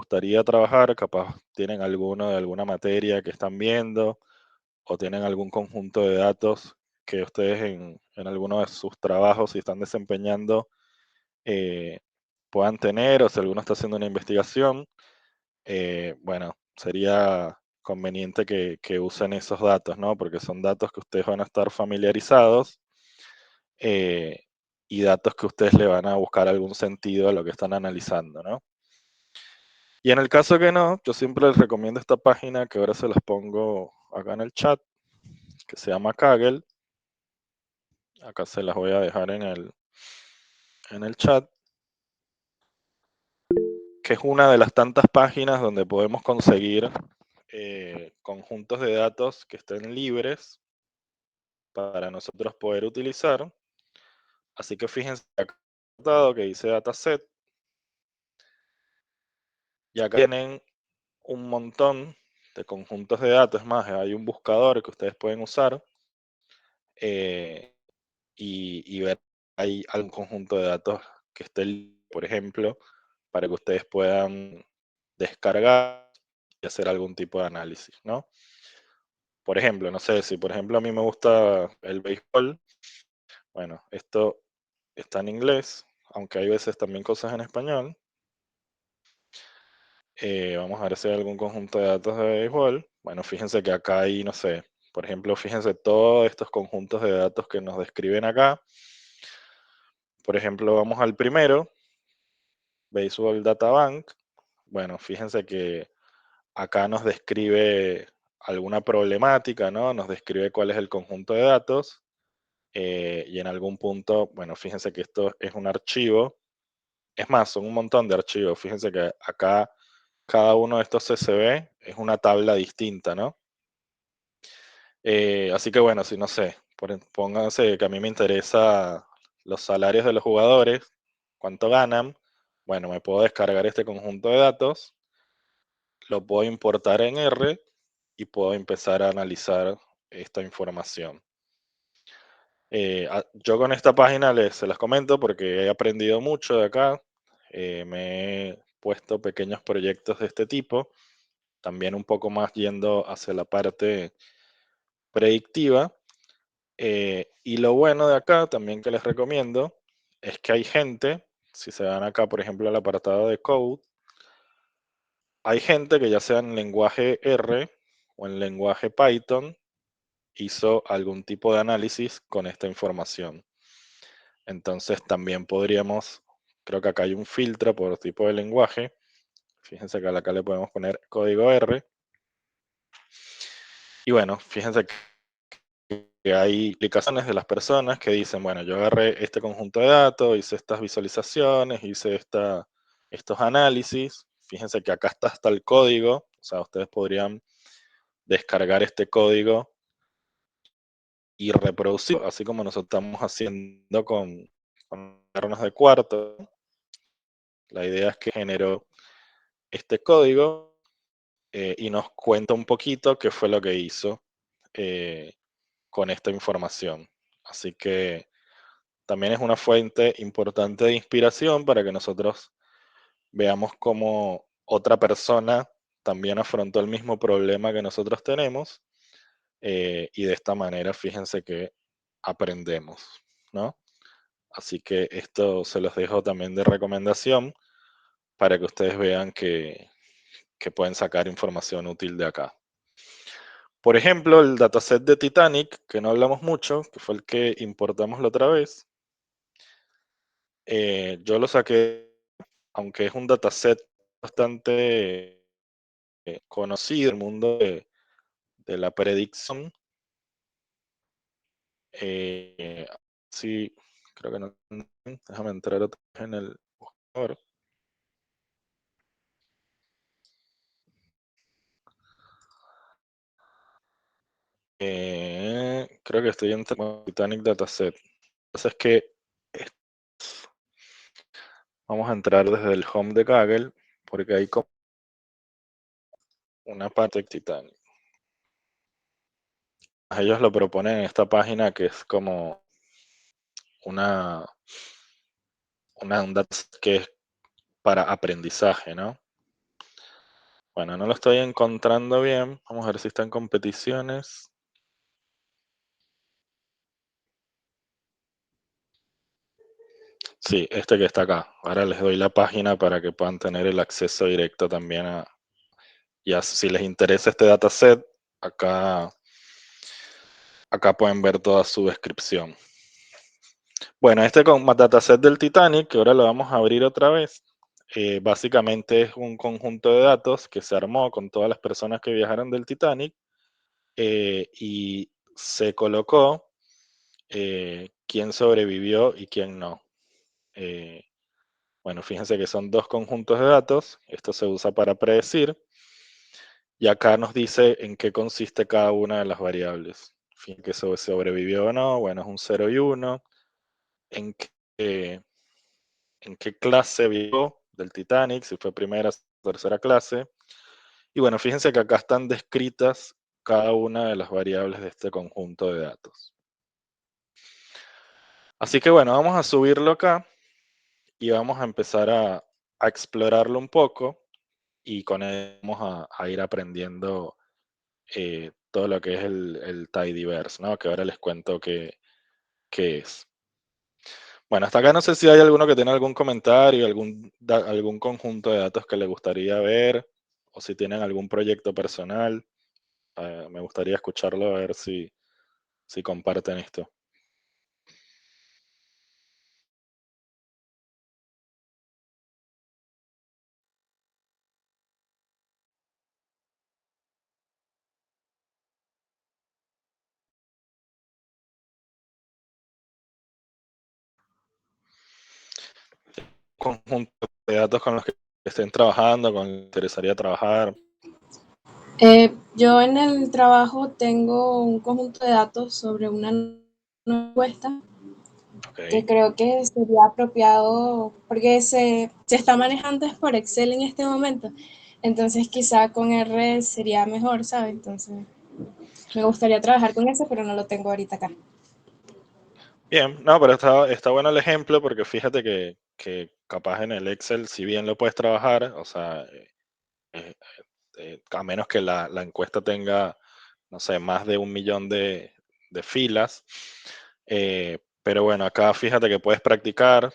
gustaría trabajar, capaz tienen alguno de alguna materia que están viendo o tienen algún conjunto de datos que ustedes en alguno de sus trabajos, si están desempeñando, eh, puedan tener, o si alguno está haciendo una investigación, bueno, sería conveniente que usen esos datos, ¿no? Porque son datos que ustedes van a estar familiarizados, eh, y datos que ustedes le van a buscar algún sentido a lo que están analizando, ¿no? Y en el caso que no, yo siempre les recomiendo esta página que ahora se las pongo acá en el chat, que se llama Kaggle. Acá se las voy a dejar en el chat, que es una de las tantas páginas donde podemos conseguir conjuntos de datos que estén libres para nosotros poder utilizar. Así que fíjense acá que dice dataset, y acá tienen un montón de conjuntos de datos. Es más, hay un buscador que ustedes pueden usar, eh, y ver hay algún conjunto de datos que esté libre, por ejemplo, para que ustedes puedan descargar y hacer algún tipo de análisis, ¿no? Por ejemplo, no sé, si por ejemplo a mí me gusta el béisbol, bueno, esto está en inglés, aunque hay veces también cosas en español. Vamos a ver si hay algún conjunto de datos de béisbol. Bueno, fíjense que acá hay, no sé, por ejemplo, fíjense todos estos conjuntos de datos que nos describen acá. Por ejemplo, vamos al primero, Baseball Data Bank. Bueno, fíjense que acá nos describe alguna problemática, ¿no? Nos describe cuál es el conjunto de datos. Y en algún punto, bueno, fíjense que esto es un archivo. Es más, son un montón de archivos. Fíjense que acá cada uno de estos CSV es una tabla distinta, ¿no? Así que bueno, si no sé, pónganse que a mí me interesa los salarios de los jugadores, cuánto ganan. Bueno, me puedo descargar este conjunto de datos, lo puedo importar en R y puedo empezar a analizar esta información. Yo con esta página se las comento porque he aprendido mucho de acá. Me he puesto pequeños proyectos de este tipo, también un poco más yendo hacia la parte predictiva. Y lo bueno de acá también que les recomiendo es que hay gente, si se dan acá por ejemplo al apartado de code, hay gente que ya sea en lenguaje R o en lenguaje Python hizo algún tipo de análisis con esta información. Entonces también podríamos, creo que acá hay un filtro por tipo de lenguaje. Fíjense que acá le podemos poner código R. Y bueno, fíjense que hay aplicaciones de las personas que dicen, bueno, yo agarré este conjunto de datos, hice estas visualizaciones, hice estos análisis. Fíjense que acá está hasta el código. O sea, ustedes podrían descargar este código y reproducir, así como nosotros estamos haciendo con ternos de cuarto. La idea es que generó este código, y nos cuenta un poquito qué fue lo que hizo eh, con esta información. Así que también es una fuente importante de inspiración para que nosotros veamos cómo otra persona también afrontó el mismo problema que nosotros tenemos, y de esta manera fíjense que aprendemos, ¿no? Así que esto se los dejo también de recomendación para que ustedes vean que pueden sacar información útil de acá. Por ejemplo, el dataset de Titanic, que no hablamos mucho, que fue el que importamos la otra vez, yo lo saqué, aunque es un dataset bastante conocido en el mundo de la predicción. eh, sí, creo que no. Déjame entrar otra vez en el buscador. Creo que estoy en Titanic Dataset. Entonces que es- vamos a entrar desde el home de Kaggle, porque hay como una parte de Titanic. Ellos lo proponen en esta página que es como una, un dataset que es para aprendizaje, ¿no? Bueno, no lo estoy encontrando bien. Vamos a ver si está en competiciones. Sí, este que está acá. Ahora les doy la página para que puedan tener el acceso directo también a, ya si les interesa este dataset, acá pueden ver toda su descripción. Bueno, este dataset del Titanic, que ahora lo vamos a abrir otra vez, básicamente es un conjunto de datos que se armó con todas las personas que viajaron del Titanic, y se colocó quién sobrevivió y quién no. Eh, bueno, fíjense que son dos conjuntos de datos. Esto se usa para predecir. Y acá nos dice en qué consiste cada una de las variables. Fíjense que sobrevivió o no. Bueno, es un 0 y 1. En qué, en qué clase vivió del Titanic, si fue primera o tercera clase. Y bueno, fíjense que acá están descritas cada una de las variables de este conjunto de datos. Así que bueno, vamos a subirlo acá y vamos a empezar a explorarlo un poco, y con él vamos a ir aprendiendo todo lo que es el Tidyverse, ¿no? Que ahora les cuento qué es. Bueno, hasta acá no sé si hay alguno que tiene algún comentario, algún conjunto de datos que le gustaría ver, o si tienen algún proyecto personal. Me gustaría escucharlo, a ver si comparten esto. Conjunto de datos con los que estén trabajando, con los que les interesaría trabajar. Yo en el trabajo tengo un conjunto de datos sobre una encuesta que Ok. creo que sería apropiado porque se está manejando es por Excel en este momento. Entonces quizá con R sería mejor, ¿sabes? Entonces me gustaría trabajar con eso, pero no lo tengo ahorita acá. Bien, no, pero está bueno el ejemplo, porque fíjate que capaz en el Excel, si bien lo puedes trabajar, o sea, eh, a menos que la encuesta tenga, no sé, más de 1 millón de filas. Pero bueno, acá fíjate que puedes practicar.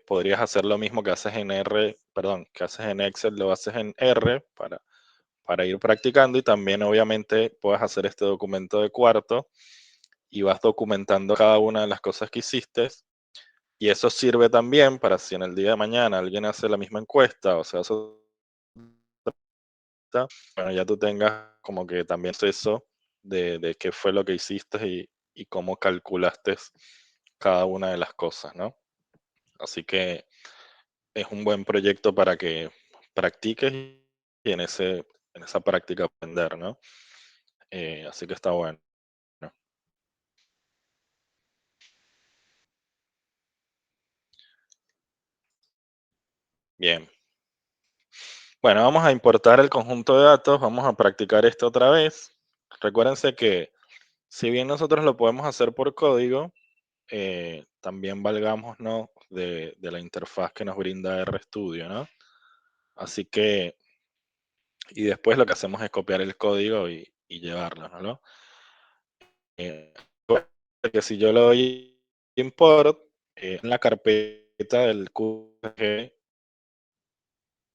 Podrías hacer lo mismo que haces en R, perdón, que haces en Excel, lo haces en R para ir practicando, y también obviamente puedes hacer este documento de cuarto y vas documentando cada una de las cosas que hiciste. Y eso sirve también para si en el día de mañana alguien hace la misma encuesta, o sea, bueno, ya tú tengas como que también eso de qué fue lo que hiciste y cómo calculaste cada una de las cosas, ¿no? Así que es un buen proyecto para que practiques y en esa práctica aprender, ¿no? Así que está bueno. Bien. Bueno, vamos a importar el conjunto de datos, vamos a practicar esto otra vez. Recuérdense que si bien nosotros lo podemos hacer por código, también valgámonos de la interfaz que nos brinda RStudio, ¿no? Así que, y después lo que hacemos es copiar el código y llevarlo, ¿no? Eh, que si yo le doy import, en la carpeta del QG,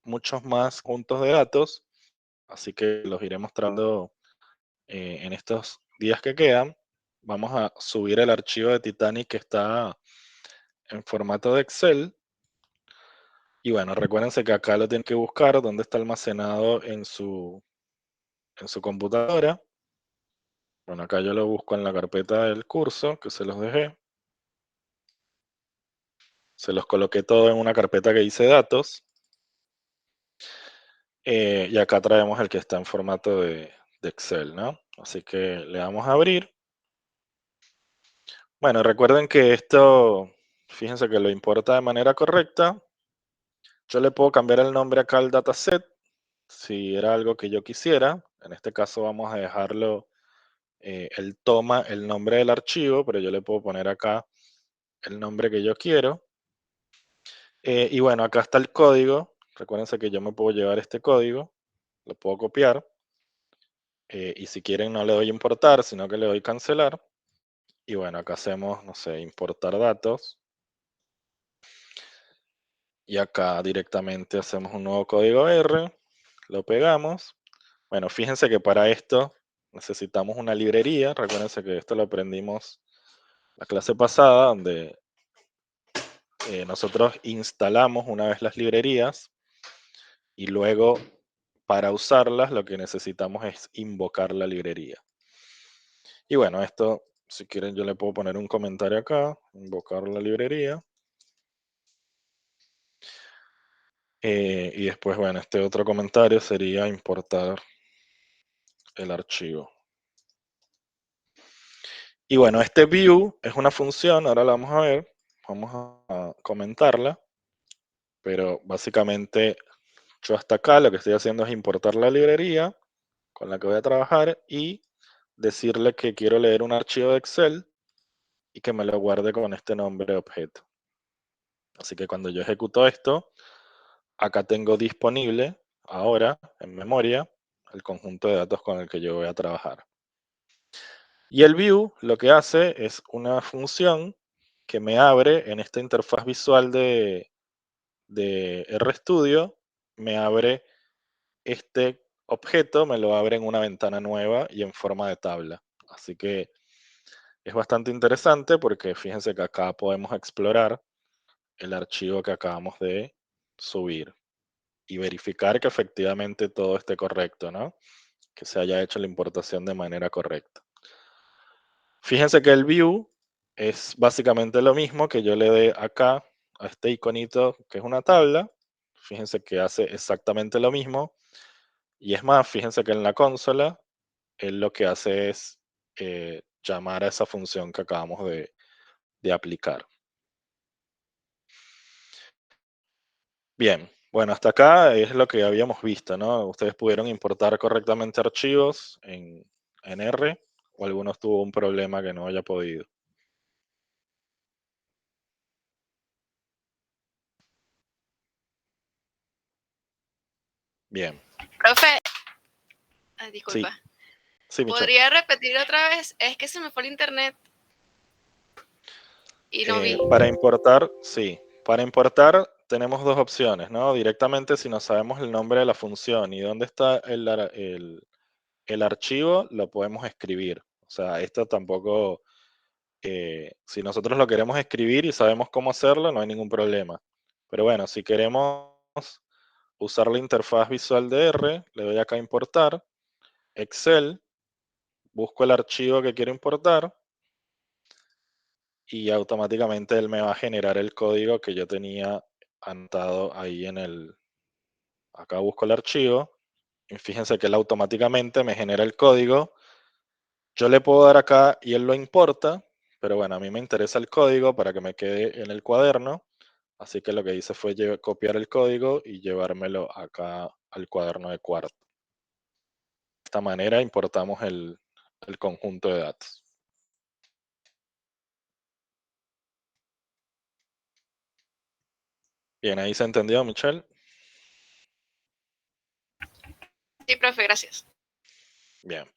muchos más puntos de datos, así que los iré mostrando en estos días que quedan. Vamos a subir el archivo de Titanic que está en formato de Excel. Y bueno, recuérdense que acá lo tienen que buscar donde está almacenado en su computadora. Bueno, acá yo lo busco en la carpeta del curso que se los dejé. Se los coloqué todo en una carpeta que dice datos. Y acá traemos el que está en formato de Excel, ¿no? Así que le damos a abrir. Bueno, recuerden que esto, fíjense que lo importa de manera correcta. Yo le puedo cambiar el nombre acá al dataset si era algo que yo quisiera. En este caso vamos a dejarlo, él toma el nombre del archivo, pero yo le puedo poner acá el nombre que yo quiero. Y bueno, acá está el código. Recuérdense que yo me puedo llevar este código. lo puedo copiar. Y si quieren no le doy importar, sino que le doy cancelar. Y bueno, acá hacemos, no sé, importar datos. Y acá directamente hacemos un nuevo código R, lo pegamos. Bueno, fíjense que para esto necesitamos una librería. Recuérdense que esto lo aprendimos la clase pasada, donde nosotros instalamos una vez las librerías y luego para usarlas lo que necesitamos es invocar la librería. Y bueno, esto, si quieren yo le puedo poner un comentario acá, invocar la librería. Y después, bueno, este otro comentario sería importar el archivo. Y bueno, este view es una función, ahora la vamos a ver, vamos a comentarla, pero básicamente yo hasta acá lo que estoy haciendo es importar la librería con la que voy a trabajar y decirle que quiero leer un archivo de Excel y que me lo guarde con este nombre de objeto. Así que cuando yo ejecuto esto, acá tengo disponible ahora en memoria el conjunto de datos con el que yo voy a trabajar. Y el view lo que hace es una función que me abre en esta interfaz visual de RStudio, me abre este objeto, me lo abre en una ventana nueva y en forma de tabla. Así que es bastante interesante porque fíjense que acá podemos explorar el archivo que acabamos de subir y verificar que efectivamente todo esté correcto, ¿no? Que se haya hecho la importación de manera correcta. Fíjense que el view es básicamente lo mismo que yo le dé acá a este iconito que es una tabla. Fíjense que hace exactamente lo mismo. Y es más, fíjense que en la consola, él lo que hace es llamar a esa función que acabamos de aplicar. Bien, bueno, hasta acá es lo que habíamos visto, ¿no? Ustedes pudieron importar correctamente archivos en R o algunos tuvo un problema que no haya podido. Bien, Profe, sí, disculpa. sí, Michelle. ¿Podría repetir otra vez? Es que se me fue el internet y no vi. Para importar, sí. Para importar tenemos dos opciones, ¿no? Directamente si no sabemos el nombre de la función y dónde está el archivo, lo podemos escribir. O sea, esto tampoco, si nosotros lo queremos escribir y sabemos cómo hacerlo, no hay ningún problema. Pero bueno, si queremos usar la interfaz visual de R, le doy acá a importar, Excel, busco el archivo que quiero importar y automáticamente él me va a generar el código que yo tenía anotado ahí acá busco el archivo y fíjense que él automáticamente me genera el código. Yo le puedo dar acá y él lo importa, pero bueno, a mí me interesa el código para que me quede en el cuaderno, así que lo que hice fue copiar el código y llevármelo acá al cuaderno de cuarto. De esta manera importamos el conjunto de datos. Bien, ahí se entendió, Michelle. Sí, profe, gracias. Bien.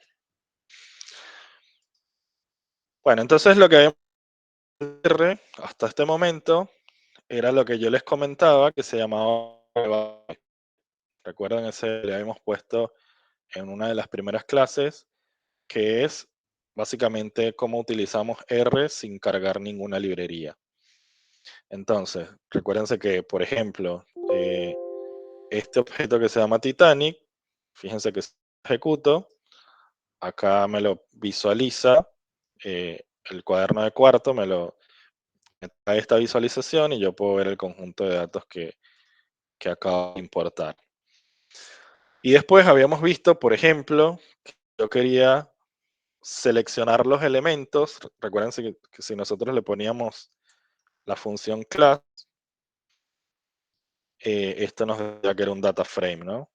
Bueno, entonces lo que habíamos R hasta este momento era lo que yo les comentaba que se llamaba rebase. Recuerden, ese le habíamos puesto en una de las primeras clases, que es básicamente cómo utilizamos R sin cargar ninguna librería. Entonces, recuérdense que, por ejemplo, este objeto que se llama Titanic, fíjense que si ejecuto, acá me lo visualiza, el cuaderno de cuarto me trae esta visualización y yo puedo ver el conjunto de datos que acabo de importar. Y después habíamos visto, por ejemplo, que yo quería seleccionar los elementos. Recuerden que si nosotros le poníamos la función class, esto nos decía que era un data frame, ¿no?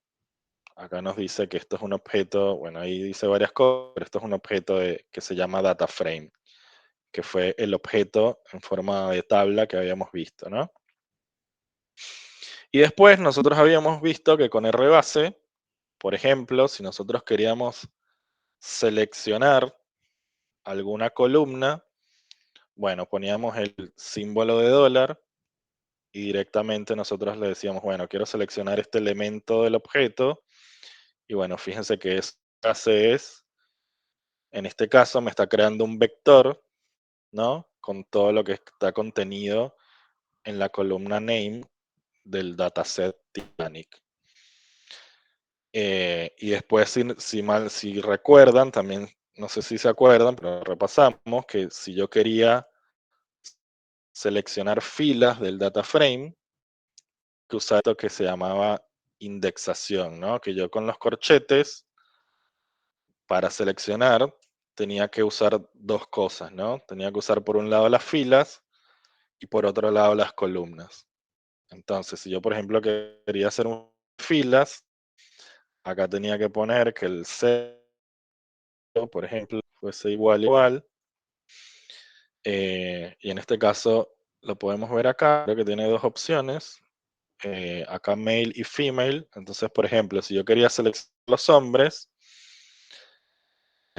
Acá nos dice que esto es un objeto, bueno, ahí dice varias cosas, pero esto es un objeto que se llama data frame, que fue el objeto en forma de tabla que habíamos visto, ¿no? Y después nosotros habíamos visto que con RBase por ejemplo, si nosotros queríamos seleccionar alguna columna, bueno, poníamos el símbolo de dólar y directamente nosotros le decíamos, bueno, quiero seleccionar este elemento del objeto. Y bueno, fíjense que eso que hace es, en este caso, me está creando un vector, ¿no? Con todo lo que está contenido en la columna name del dataset Titanic. Y después, si recuerdan, también, no sé si se acuerdan, pero repasamos que si yo quería seleccionar filas del data frame, que usaba esto que se llamaba indexación, ¿no? Que yo con los corchetes, para seleccionar, tenía que usar dos cosas, ¿no? Tenía que usar por un lado las filas y por otro lado las columnas. Entonces, si yo, por ejemplo, quería hacer filas, acá tenía que poner que el cero, por ejemplo, fuese igual. Y en este caso lo podemos ver acá, creo que tiene dos opciones. Acá male y female. Entonces, por ejemplo, si yo quería seleccionar los hombres,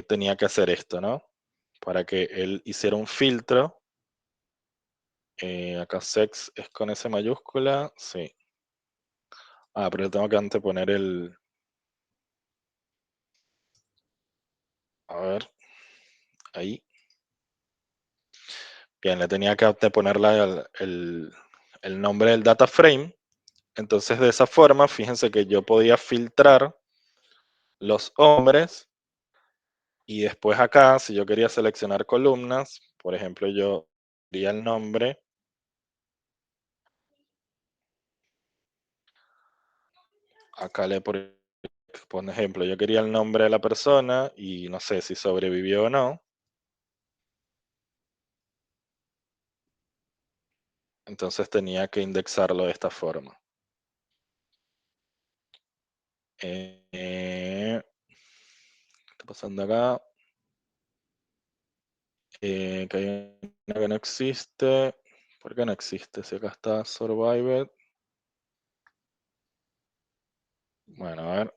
tenía que hacer esto, ¿no? Para que él hiciera un filtro. Acá sex es con S mayúscula, sí. Pero tengo que anteponer el... A ver, ahí. Bien, le tenía que anteponer el nombre del data frame. Entonces, de esa forma, fíjense que yo podía filtrar los hombres y después acá, si yo quería seleccionar columnas, por ejemplo, yo diría el nombre. Acá por ejemplo, yo quería el nombre de la persona y no sé si sobrevivió o no. Entonces tenía que indexarlo de esta forma. ¿Qué está pasando acá? Que hay una que no existe. ¿Por qué no existe? Si acá está Survived. Bueno, a ver.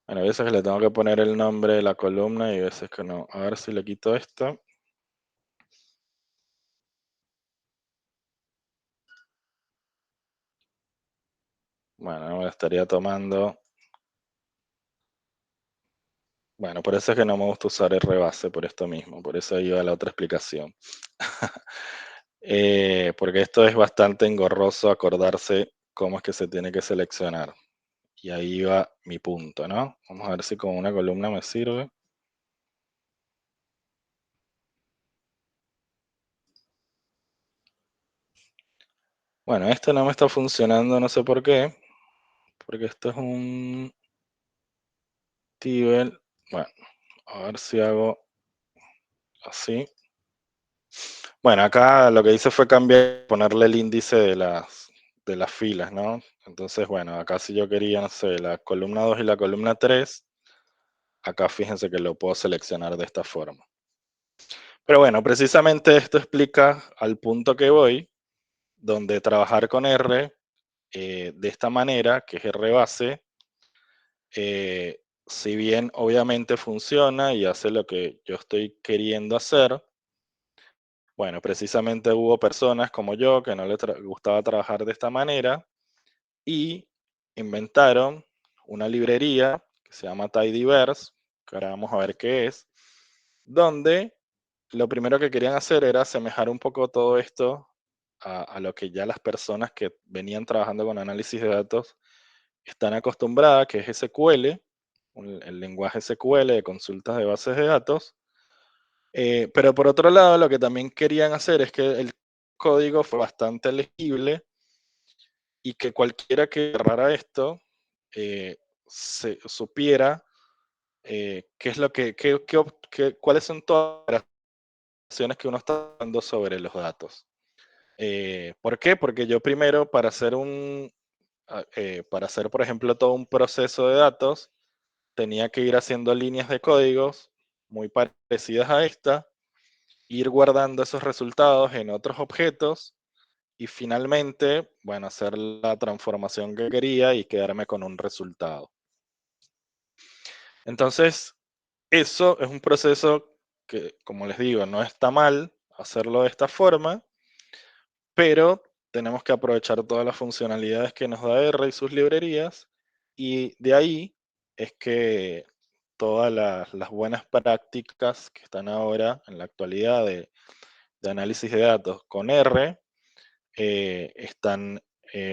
Bueno, a veces que le tengo que poner el nombre de la columna y a veces que no. A ver si le quito esto. Bueno, me estaría tomando. Bueno, por eso es que no me gusta usar el rebase, por esto mismo. Por eso iba a la otra explicación. Porque esto es bastante engorroso acordarse cómo es que se tiene que seleccionar. Y ahí va mi punto, ¿no? Vamos a ver si con una columna me sirve. Bueno, esto no me está funcionando, no sé por qué. Porque esto es un tibel. Bueno, a ver si hago así. Bueno, acá lo que hice fue cambiar, ponerle el índice de las filas, ¿no? Entonces, bueno, acá si yo quería, no sé, la columna 2 y la columna 3, acá fíjense que lo puedo seleccionar de esta forma. Pero bueno, precisamente esto explica al punto que voy, donde trabajar con R de esta manera, que es R base, si bien obviamente funciona y hace lo que yo estoy queriendo hacer, bueno, precisamente hubo personas como yo que no les gustaba trabajar de esta manera y inventaron una librería que se llama Tidyverse, que ahora vamos a ver qué es, donde lo primero que querían hacer era asemejar un poco todo esto a lo que ya las personas que venían trabajando con análisis de datos están acostumbradas, que es SQL, el lenguaje SQL de consultas de bases de datos. Pero por otro lado, lo que también querían hacer es que el código fue bastante legible y que cualquiera que errara esto se supiera qué es lo cuáles son todas las operaciones que uno está dando sobre los datos. ¿Por qué? Porque yo primero para hacer, por ejemplo, todo un proceso de datos, tenía que ir haciendo líneas de códigos muy parecidas a esta, ir guardando esos resultados en otros objetos y finalmente, bueno, hacer la transformación que quería y quedarme con un resultado. Entonces, eso es un proceso que, como les digo, no está mal hacerlo de esta forma, pero tenemos que aprovechar todas las funcionalidades que nos da R y sus librerías, y de ahí es que todas las buenas prácticas que están ahora en la actualidad de análisis de datos con R están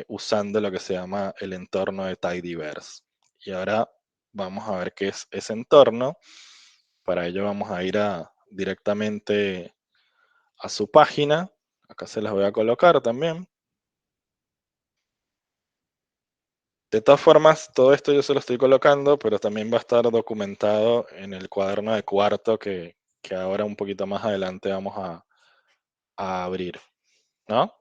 usando lo que se llama el entorno de Tidyverse. Y ahora vamos a ver qué es ese entorno. Para ello vamos a ir directamente a su página. Acá se las voy a colocar también. De todas formas, todo esto yo se lo estoy colocando, pero también va a estar documentado en el cuaderno de cuarto que ahora un poquito más adelante vamos a abrir, ¿no?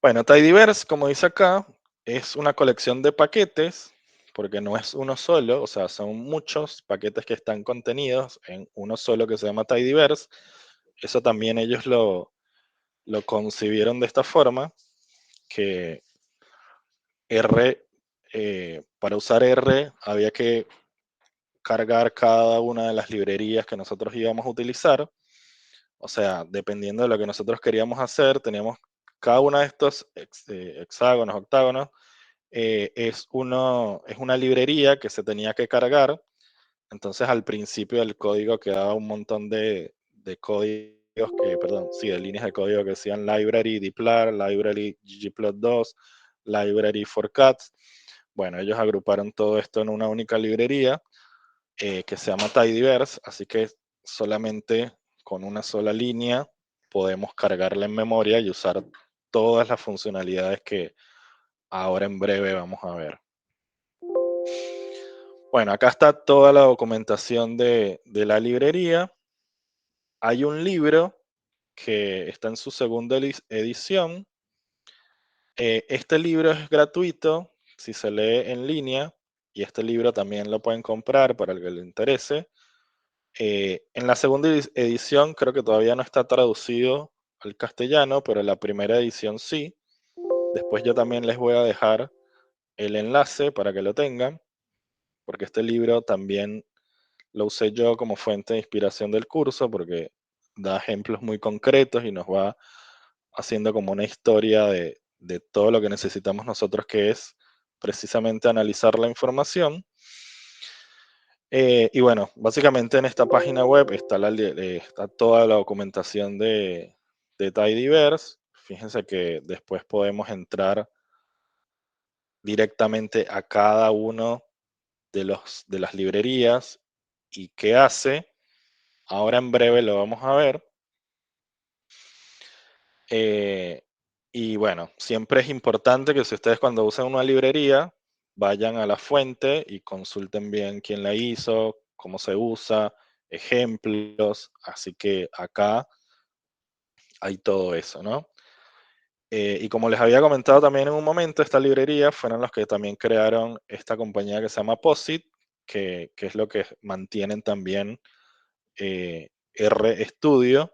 Bueno, Tidyverse, como dice acá, es una colección de paquetes, porque no es uno solo, o sea, son muchos paquetes que están contenidos en uno solo que se llama Tidyverse. Eso también ellos lo concibieron de esta forma, que R, para usar R había que cargar cada una de las librerías que nosotros íbamos a utilizar. O sea, dependiendo de lo que nosotros queríamos hacer, teníamos cada uno de estos hexágonos, octágonos, es una librería que se tenía que cargar. Entonces al principio del código quedaba un montón de códigos perdón, sí, de líneas de código que decían library dplyr, library ggplot2, library for cats. Bueno, ellos agruparon todo esto en una única librería que se llama Tidyverse, así que solamente con una sola línea podemos cargarla en memoria y usar todas las funcionalidades que ahora en breve vamos a ver. Bueno, acá está toda la documentación de la librería. Hay un libro que está en su segunda edición. Este libro es gratuito si se lee en línea, y este libro también lo pueden comprar para el que le interese. En la segunda edición creo que todavía no está traducido al castellano, pero en la primera edición sí. Después yo también les voy a dejar el enlace para que lo tengan, porque este libro también lo usé yo como fuente de inspiración del curso, porque da ejemplos muy concretos y nos va haciendo como una historia de todo lo que necesitamos nosotros, que es precisamente analizar la información. Y bueno, básicamente en esta página web está toda la documentación de Tidyverse. Fíjense que después podemos entrar directamente a cada uno de las librerías y qué hace. Ahora en breve lo vamos a ver. Y bueno, siempre es importante que si ustedes cuando usen una librería, vayan a la fuente y consulten bien quién la hizo, cómo se usa, ejemplos. Así que acá hay todo eso, ¿no? Y como les había comentado también en un momento, esta librería fueron los que también crearon esta compañía que se llama POSIT, que es lo que mantienen también RStudio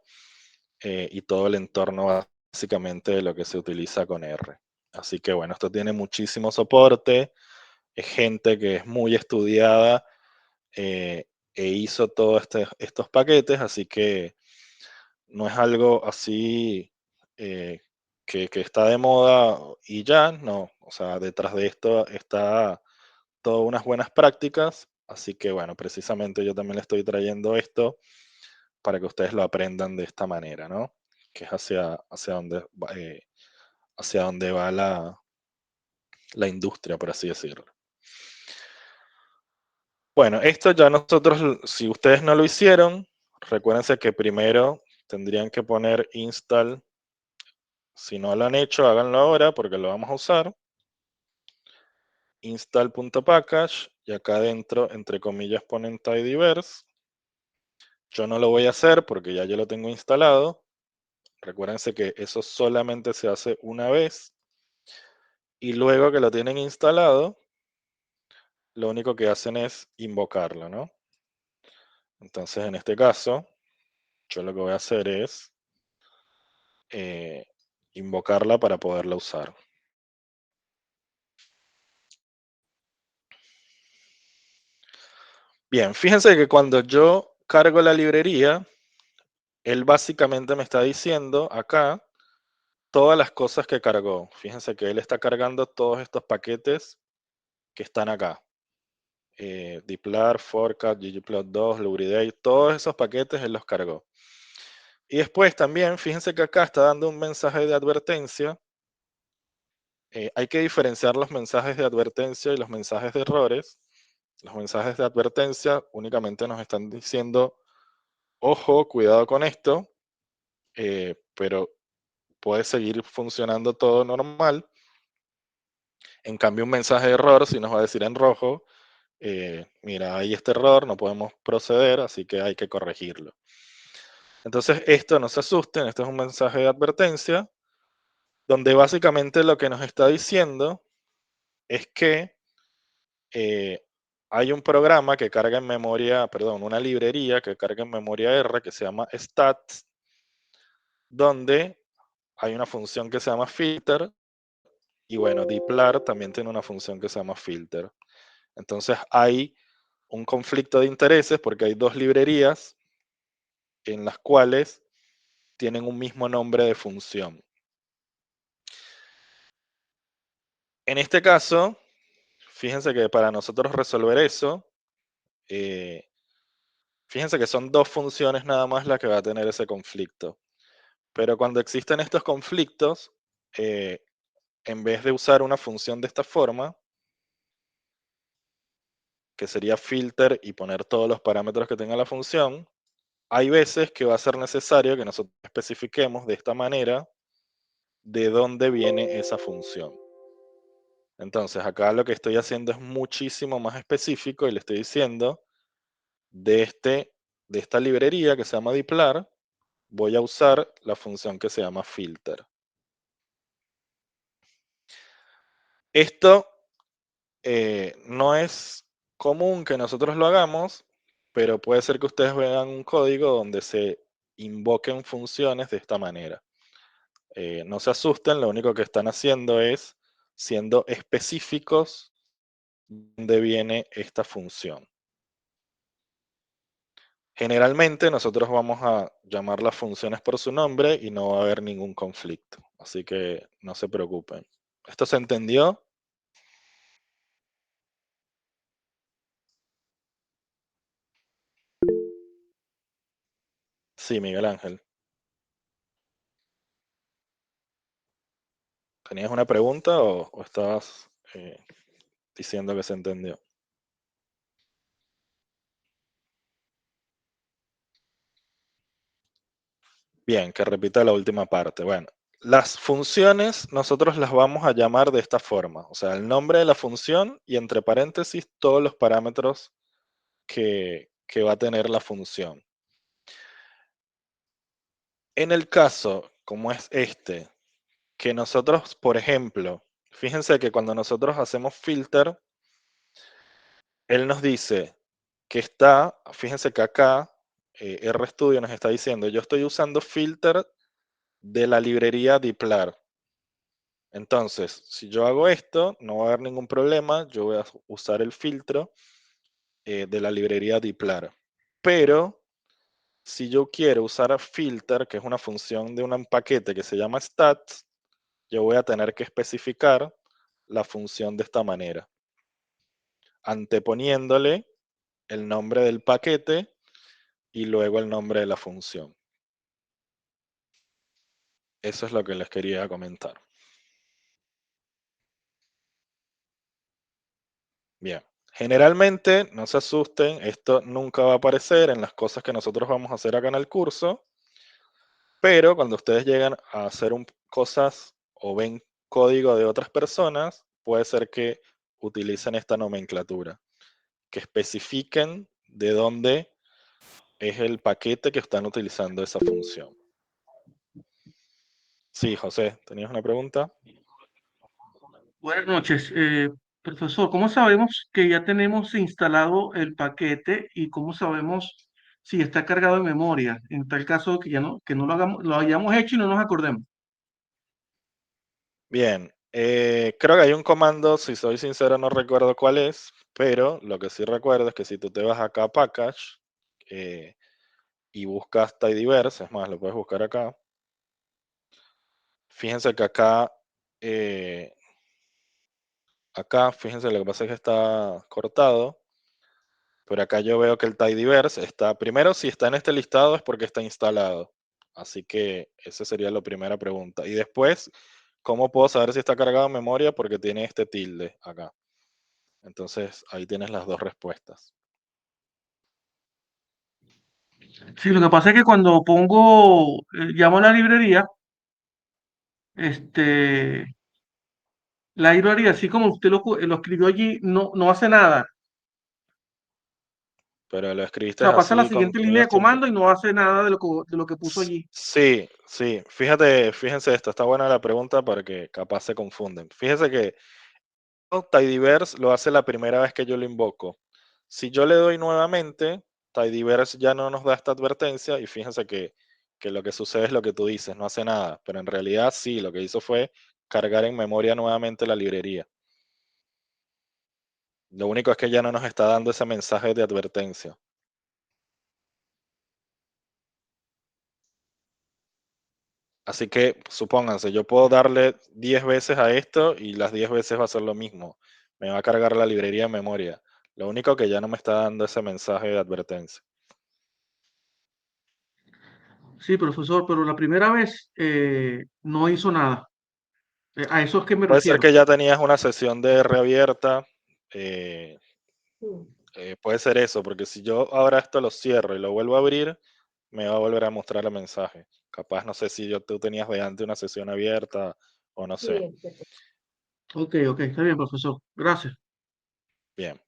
y todo el entorno básicamente de lo que se utiliza con R. Así que bueno, esto tiene muchísimo soporte, es gente que es muy estudiada e hizo todos estos paquetes, así que no es algo así que está de moda y ya, no. O sea, detrás de esto está todas unas buenas prácticas, así que bueno, precisamente yo también le estoy trayendo esto para que ustedes lo aprendan de esta manera, ¿no? Que es hacia donde va la industria, por así decirlo. Bueno, esto ya nosotros, si ustedes no lo hicieron, recuérdense que primero tendrían que poner install. Si no lo han hecho, háganlo ahora porque lo vamos a usar. Install.package y acá adentro, entre comillas, ponen Tidyverse. Yo no lo voy a hacer porque ya yo lo tengo instalado. Recuérdense que eso solamente se hace una vez. Y luego que lo tienen instalado, lo único que hacen es invocarlo, ¿no? Entonces, en este caso, yo lo que voy a hacer es invocarla para poderla usar. Bien, fíjense que cuando yo cargo la librería, él básicamente me está diciendo acá todas las cosas que cargó. Fíjense que él está cargando todos estos paquetes que están acá. Dplar, Forecast, ggplot2, Lubriday, todos esos paquetes él los cargó. Y después también, fíjense que acá está dando un mensaje de advertencia. Hay que diferenciar los mensajes de advertencia y los mensajes de errores. Los mensajes de advertencia únicamente nos están diciendo, ojo, cuidado con esto, pero puede seguir funcionando todo normal. En cambio, un mensaje de error sí nos va a decir en rojo, mira, hay este error, no podemos proceder, así que hay que corregirlo. Entonces, esto no se asusten, esto es un mensaje de advertencia, donde básicamente lo que nos está diciendo es que hay un programa que carga en memoria, perdón, una librería que carga en memoria R que se llama stats, donde hay una función que se llama filter, y bueno, dplar también tiene una función que se llama filter. Entonces hay un conflicto de intereses porque hay dos librerías en las cuales tienen un mismo nombre de función. En este caso, fíjense que para nosotros resolver eso, fíjense que son dos funciones nada más las que va a tener ese conflicto. Pero cuando existen estos conflictos, en vez de usar una función de esta forma, que sería filter y poner todos los parámetros que tenga la función, hay veces que va a ser necesario que nosotros especifiquemos de esta manera de dónde viene esa función. Entonces acá lo que estoy haciendo es muchísimo más específico y le estoy diciendo de esta librería que se llama dplar, voy a usar la función que se llama filter. Esto no es común que nosotros lo hagamos, pero puede ser que ustedes vean un código donde se invoquen funciones de esta manera. No se asusten, lo único que están haciendo es siendo específicos dónde viene esta función. Generalmente nosotros vamos a llamar las funciones por su nombre y no va a haber ningún conflicto, así que no se preocupen. ¿Esto se entendió? Sí, Miguel Ángel. ¿Tenías una pregunta o estabas diciendo que se entendió? Bien, que repita la última parte. Bueno, las funciones nosotros las vamos a llamar de esta forma. O sea, el nombre de la función y entre paréntesis todos los parámetros que va a tener la función. En el caso, como es este, que nosotros, por ejemplo, fíjense que cuando nosotros hacemos filter, él nos dice que está, fíjense que acá RStudio nos está diciendo, yo estoy usando filter de la librería dplar. Entonces, si yo hago esto, no va a haber ningún problema, yo voy a usar el filtro de la librería dplar. Pero si yo quiero usar filter, que es una función de un paquete que se llama stats, yo voy a tener que especificar la función de esta manera, anteponiéndole el nombre del paquete y luego el nombre de la función. Eso es lo que les quería comentar. Bien, generalmente, no se asusten, esto nunca va a aparecer en las cosas que nosotros vamos a hacer acá en el curso, pero cuando ustedes llegan a hacer cosas o ven código de otras personas, puede ser que utilicen esta nomenclatura, que especifiquen de dónde es el paquete que están utilizando esa función. Sí, José, ¿tenías una pregunta? Buenas noches, profesor. ¿Cómo sabemos que ya tenemos instalado el paquete y cómo sabemos Sí, está cargado en memoria, en tal caso que ya no, que no lo hagamos, lo hayamos hecho y no nos acordemos. Bien, creo que hay un comando, si soy sincero no recuerdo cuál es, pero lo que sí recuerdo es que si tú te vas acá a Package eh, y buscas tidyverse, es más, lo puedes buscar acá. Fíjense que eh, acá, fíjense, lo que pasa es que está cortado, pero acá yo veo que el tidyverse está, primero si está en este listado es porque está instalado, así que esa sería la primera pregunta. Y después, ¿cómo puedo saber si está cargado en memoria? Porque tiene este tilde acá. Entonces, ahí tienes las dos respuestas. Sí, lo que pasa es que cuando pongo, llamo a la librería, este, la librería, así como usted lo escribió allí, no hace nada. Pero lo O escribiste sea, pasa a la así con siguiente línea comillas de simples. comando y no hace nada de lo que puso allí. Sí, sí. Fíjense esto, está buena la pregunta porque capaz se confunden. Fíjense que tidyverse lo hace la primera vez que yo lo invoco. Si yo le doy nuevamente, tidyverse ya no nos da esta advertencia y fíjense que lo que sucede es lo que tú dices, no hace nada. Pero en realidad sí, lo que hizo fue cargar en memoria nuevamente la librería. Lo único es que ya no nos está dando ese mensaje de advertencia. Así que supónganse, yo puedo darle 10 veces a esto y las 10 veces va a ser lo mismo. Me va a cargar la librería en memoria. Lo único que ya no me está dando ese mensaje de advertencia. Sí, profesor, pero la primera vez no hizo nada. A eso es que me Puede ser refiero. que ya tenías una sesión de reabierta. eh, puede ser eso, porque si yo ahora esto lo cierro y lo vuelvo a abrir, me va a volver a mostrar el mensaje. Capaz, no sé si tú tenías de antes una sesión abierta o no sé. Ok, ok, está bien, profesor. Gracias. Bien.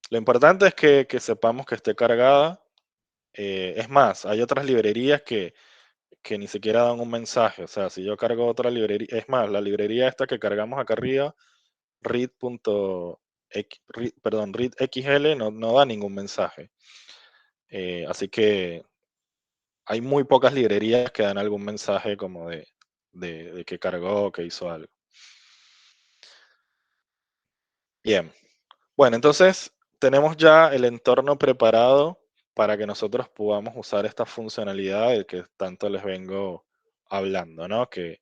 Lo importante es que sepamos que esté cargada. Es más, hay otras librerías que ni siquiera dan un mensaje. O sea, si yo cargo otra librería, es más, la librería esta que cargamos acá arriba, readxl, no da ningún mensaje. Así que hay muy pocas librerías que dan algún mensaje como de que cargó, que hizo algo. Bien. Bueno, entonces tenemos ya el entorno preparado para que nosotros podamos usar esta funcionalidad de que tanto les vengo hablando, ¿no? Que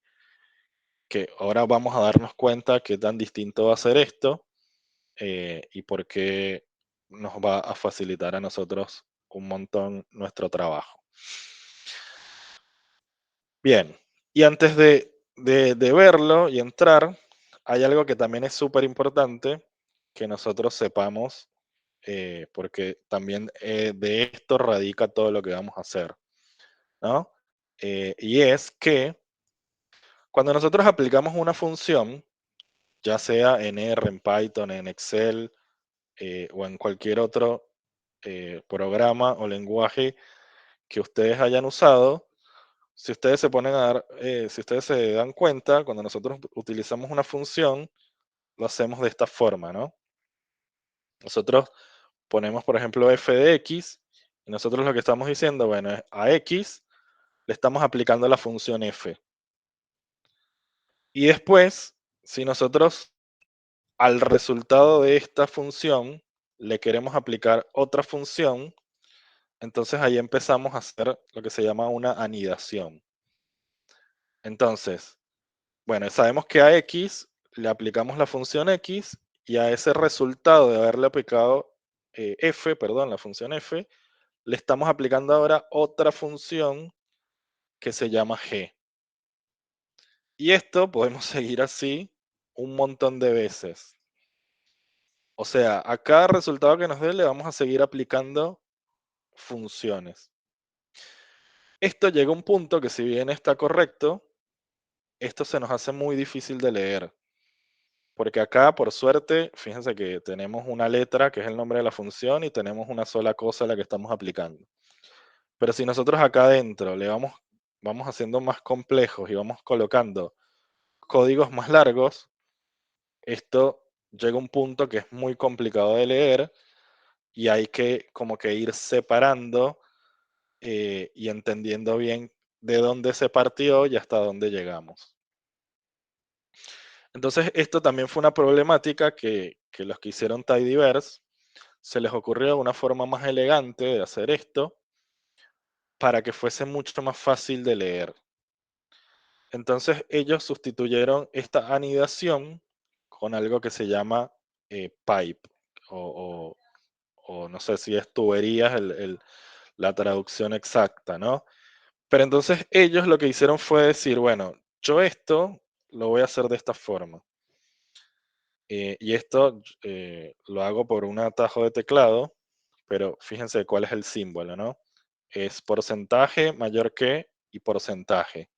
ahora vamos a darnos cuenta qué tan distinto va a ser esto y por qué nos va a facilitar a nosotros un montón nuestro trabajo. Bien, y antes de verlo y entrar, hay algo que también es súper importante que nosotros sepamos, porque también de esto radica todo lo que vamos a hacer, ¿no? Y es que cuando nosotros aplicamos una función, ya sea en R, en Python, en Excel o en cualquier otro programa o lenguaje que ustedes hayan usado, si ustedes se ponen a dar, si ustedes se dan cuenta, cuando nosotros utilizamos una función, lo hacemos de esta forma, ¿no? Nosotros ponemos, por ejemplo, f de x, y nosotros lo que estamos diciendo, bueno, es a x le estamos aplicando la función f. Y después, si nosotros al resultado de esta función le queremos aplicar otra función, entonces ahí empezamos a hacer lo que se llama una anidación. Entonces, bueno, sabemos que a x le aplicamos la función x y a ese resultado de haberle aplicado f, perdón, la función f, le estamos aplicando ahora otra función que se llama g. Y esto podemos seguir así un montón de veces. O sea, a cada resultado que nos dé le vamos a seguir aplicando funciones. Esto llega a un punto que si bien está correcto, esto se nos hace muy difícil de leer. Porque acá, por suerte, fíjense que tenemos una letra que es el nombre de la función y tenemos una sola cosa a la que estamos aplicando. Pero si nosotros acá adentro vamos haciendo más complejos y vamos colocando códigos más largos, esto llega a un punto que es muy complicado de leer y hay que como que ir separando y entendiendo bien de dónde se partió y hasta dónde llegamos. Entonces, esto también fue una problemática que los que hicieron Tidyverse se les ocurrió una forma más elegante de hacer esto para que fuese mucho más fácil de leer. Entonces, ellos sustituyeron esta anidación con algo que se llama pipe, o, o no sé si es tuberías la traducción exacta, ¿no? Pero entonces ellos lo que hicieron fue decir, bueno, yo esto lo voy a hacer de esta forma. Y esto lo hago por un atajo de teclado, pero fíjense cuál es el símbolo, ¿no? Es porcentaje mayor que y porcentaje.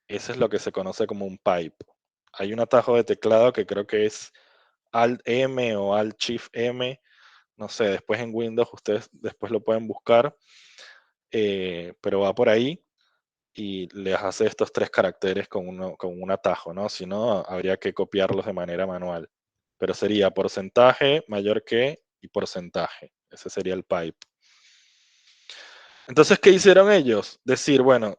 Ese es lo que se conoce como un pipe. Hay un atajo de teclado que creo que es Alt M o Alt Shift M. No sé, después en Windows ustedes después lo pueden buscar, pero va por ahí y les hace estos 3 caracteres con un atajo, ¿no? Si no, habría que copiarlos de manera manual. Pero sería porcentaje mayor que y porcentaje. Ese sería el pipe. Entonces, ¿qué hicieron ellos? Decir, bueno,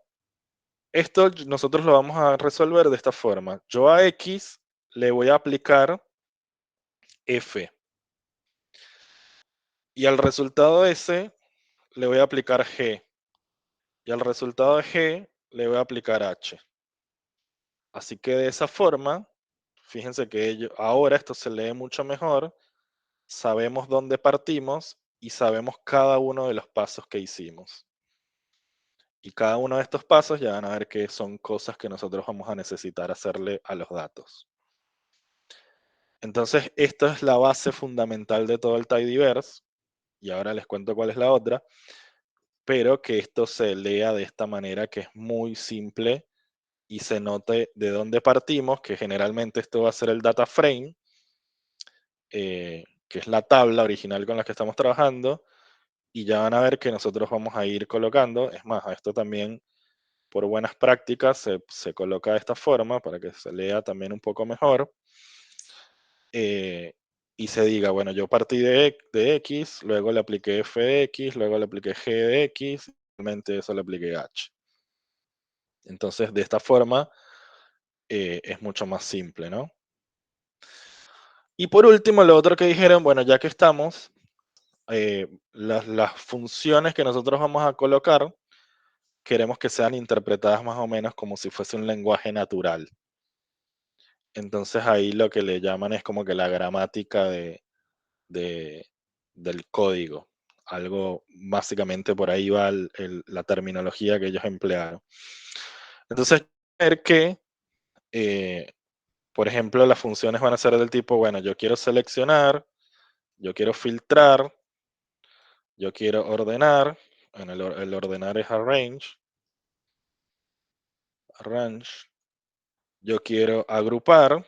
esto nosotros lo vamos a resolver de esta forma. Yo a X le voy a aplicar F. Y al resultado S le voy a aplicar G. Y al resultado de G le voy a aplicar H. Así que de esa forma, fíjense que ahora esto se lee mucho mejor, sabemos dónde partimos y sabemos cada uno de los pasos que hicimos. Y cada uno de estos pasos ya van a ver que son cosas que nosotros vamos a necesitar hacerle a los datos. Entonces, esto es la base fundamental de todo el Tidyverse, y ahora les cuento cuál es la otra, pero que esto se lea de esta manera que es muy simple y se note de dónde partimos, que generalmente esto va a ser el data frame, que es la tabla original con la que estamos trabajando, y ya van a ver que nosotros vamos a ir colocando, es más, a esto también por buenas prácticas se coloca de esta forma para que se lea también un poco mejor, y se diga, bueno, yo partí de X, luego le apliqué F de X, luego le apliqué G de X, y finalmente eso le apliqué H. Entonces, de esta forma es mucho más simple, ¿no? Y por último, lo otro que dijeron, bueno, ya que estamos, las funciones que nosotros vamos a colocar, queremos que sean interpretadas más o menos como si fuese un lenguaje natural. Entonces ahí lo que le llaman es como que la gramática del código. Algo, básicamente por ahí va la terminología que ellos emplearon. Entonces, ver que, por ejemplo, las funciones van a ser del tipo, bueno, yo quiero seleccionar, yo quiero filtrar, yo quiero ordenar, bueno, el ordenar es arrange, yo quiero agrupar,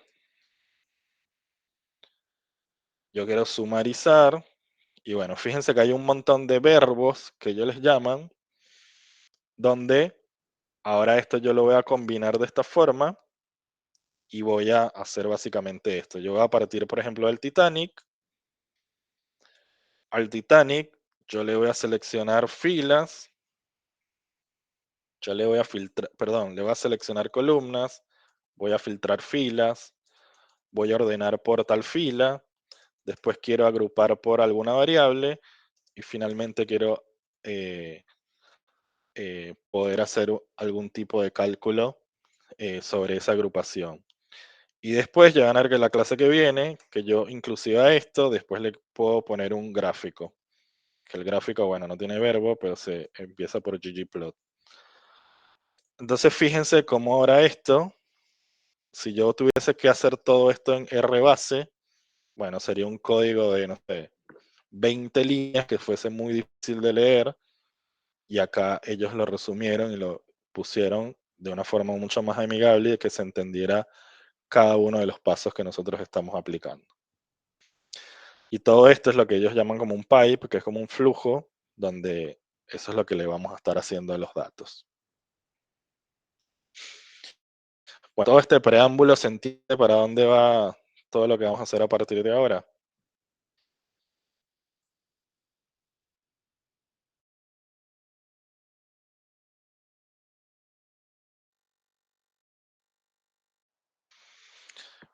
yo quiero sumarizar, y bueno, fíjense que hay un montón de verbos que ellos les llaman, donde ahora esto yo lo voy a combinar de esta forma y voy a hacer básicamente esto. Yo voy a partir, por ejemplo, del Titanic. Al Titanic yo le voy a seleccionar filas, yo le voy a filtrar, perdón, le voy a seleccionar columnas, voy a filtrar filas, voy a ordenar por tal fila, después quiero agrupar por alguna variable y finalmente quiero poder hacer algún tipo de cálculo sobre esa agrupación. Y después ya van a ver que la clase que viene, que yo inclusive a esto, después le puedo poner un gráfico. Que el gráfico, bueno, no tiene verbo, pero se empieza por ggplot. Entonces fíjense cómo ahora esto, si yo tuviese que hacer todo esto en RBase, bueno, sería un código de, no sé, 20 líneas que fuese muy difícil de leer, y acá ellos lo resumieron y lo pusieron de una forma mucho más amigable y que se entendiera cada uno de los pasos que nosotros estamos aplicando. Y todo esto es lo que ellos llaman como un pipe, que es como un flujo, donde eso es lo que le vamos a estar haciendo a los datos. Bueno, todo este preámbulo se entiende para dónde va todo lo que vamos a hacer a partir de ahora.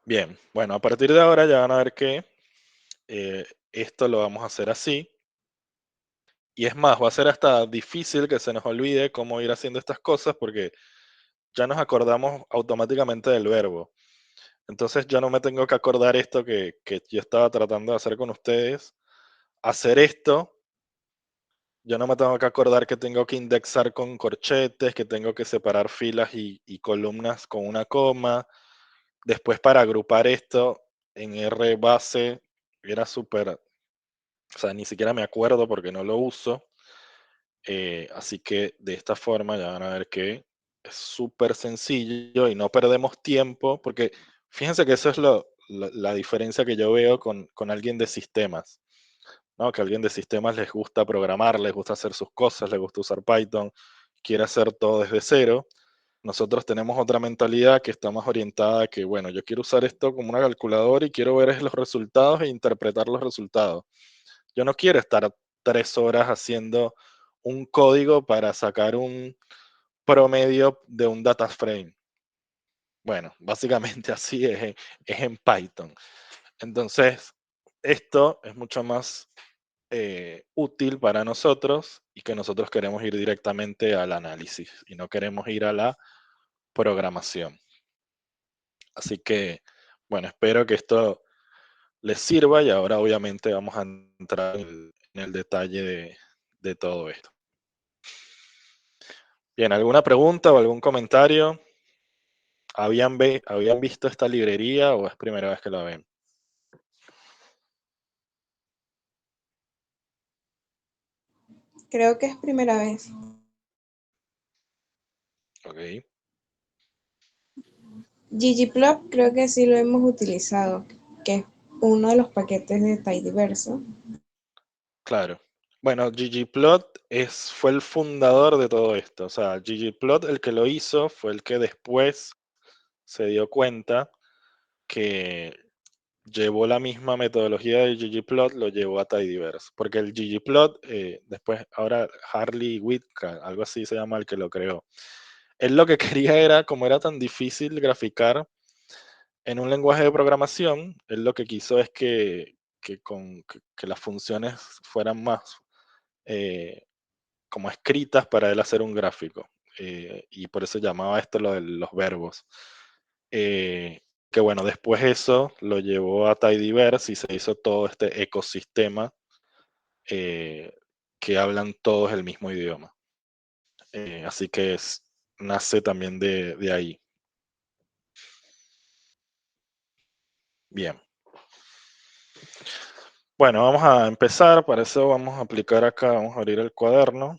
Bien, bueno, a partir de ahora ya van a ver que esto lo vamos a hacer así. Y es más, va a ser hasta difícil que se nos olvide cómo ir haciendo estas cosas porque ya nos acordamos automáticamente del verbo. Entonces ya no me tengo que acordar esto que yo estaba tratando de hacer con ustedes. Hacer esto, yo no me tengo que acordar que tengo que indexar con corchetes, que tengo que separar filas y columnas con una coma. Después para agrupar esto en R base era súper, o sea, ni siquiera me acuerdo porque no lo uso. Así que de esta forma ya van a ver que es súper sencillo y no perdemos tiempo, porque fíjense que eso es la diferencia que yo veo con alguien de sistemas, ¿no? Que a alguien de sistemas les gusta programar, les gusta hacer sus cosas, les gusta usar Python, quiere hacer todo desde cero. Nosotros tenemos otra mentalidad que está más orientada a que, bueno, yo quiero usar esto como una calculadora y quiero ver es los resultados e interpretar los resultados. Yo no quiero estar 3 horas haciendo un código para sacar un promedio de un data frame. Bueno, básicamente así es en Python. Entonces, esto es mucho más útil para nosotros y que nosotros queremos ir directamente al análisis y no queremos ir a la programación. Así que, bueno, espero que esto les sirva y ahora obviamente vamos a entrar en el detalle de todo esto. Bien, ¿alguna pregunta o algún comentario? ¿Habían visto esta librería o es primera vez que la ven? Creo que es primera vez. Ok, ggplot creo que sí lo hemos utilizado, que es uno de los paquetes de Tidyverso. claro. Bueno, ggplot fue el fundador de todo esto. O sea, ggplot el que lo hizo fue el que después se dio cuenta que llevó la misma metodología de ggplot, lo llevó a Tidyverse. Porque el ggplot, después, ahora Harley Whitka, algo así se llama el que lo creó. Él lo que quería era, como era tan difícil graficar en un lenguaje de programación, él lo que quiso es que las funciones fueran más eh, como escritas para él hacer un gráfico. Y por eso llamaba esto lo de los verbos. Que bueno, después eso lo llevó a Tidyverse y se hizo todo este ecosistema eh, que hablan todos el mismo idioma. Así que nace también de ahí. Bien. Bueno, vamos a empezar. Para eso vamos a aplicar acá, vamos a abrir el cuaderno.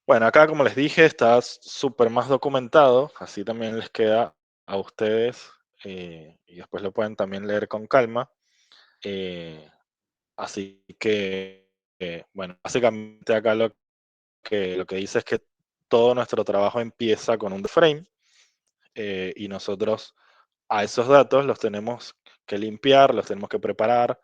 Bueno, acá como les dije, está súper más documentado. Así también les queda a ustedes y después lo pueden también leer con calma. Así que, bueno, básicamente acá lo que dice es que todo nuestro trabajo empieza con un frame y nosotros a esos datos los tenemos que limpiar, los tenemos que preparar.